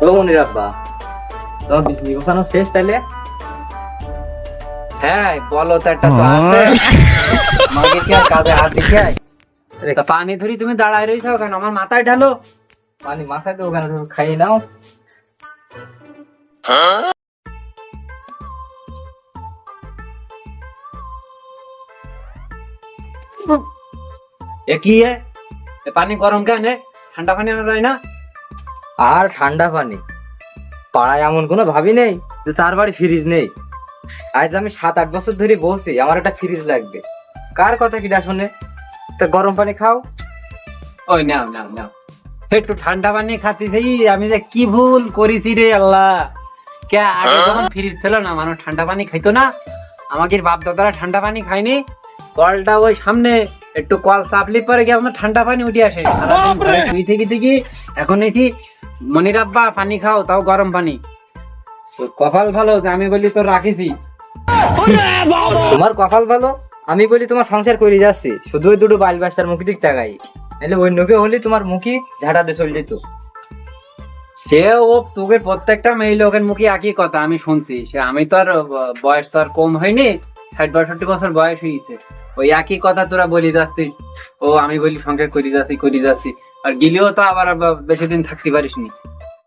ও মনির আব্বা, তোমার বিজলি গোছানো শেষ তাইলে? হ্যাঁ বলো তো, একটা তো আছে। মাকে কি আর কাজে হাত দেখাই? তা পানি ধরি তুমি দাঁড়ায় রয়েছো কেন? আমার মাথায় ঢালো। পানি মাথায় তো ওখানে তুমি খাইয়ে নাও। এ কি এ পানি গরম কেন? ঠান্ডা পানি আনা যায় না? আর ঠান্ডা পানি? পাড়ায় এমন কোনো ভাবি নেই যে তার বাড়ি ফ্রিজ নেই। আজ আমি 7-8 বছর ধরে বলছি আমার একটা ফ্রিজ লাগবে। কার কথা কিটা শুনে? তা গরম পানি খাও। ওই নাও নাও নাও, একটু ঠান্ডা পানি খাচ্ছি। আমি যে কি ভুল করেছি রে আল্লাহ। কে আগে যখন ফ্রিজ ছিল না, মানুষ ঠান্ডা পানি খাইতো না? আমাকে বাপ দাদারা ঠান্ডা পানি খায়নি। কলটা ওই সামনে একটু কল চাপলি পরে গিয়ে আপনার ঠান্ডা পানি উঠে আসে। সারাদিন ঘরে শুই থেকে এখন কি মনির আব্বা পানি খাও, তাও গরম পানি। তো কপাল ভালো যে আমি বলি তো রাখিছি। তোমার কপাল ভালো, আমি বলি তোমার সংসার করে যাচ্ছি, শুধু ওই দুটো বাইল বাচ্চার মুখে দিক তাকাই। নাহলে অন্য কেউ হলে তোমার মুখে ঝাঁটা দিয়ে চলে যেত। সে ও তোকে প্রত্যেকটা মেয়ে লোকের মুখে একই কথা আমি শুনছি। সে আমি তো আর বয়স তো আর কম হয়নি, 60-62 বছর বয়স হয়েছে। ওই একই কথা তোরা বলি যাচ্ছিস। ও আমি বলি সংসার করি যাচ্ছি। আর গিলেও তো আবার বেশি দিন থাকতে পারিস নি।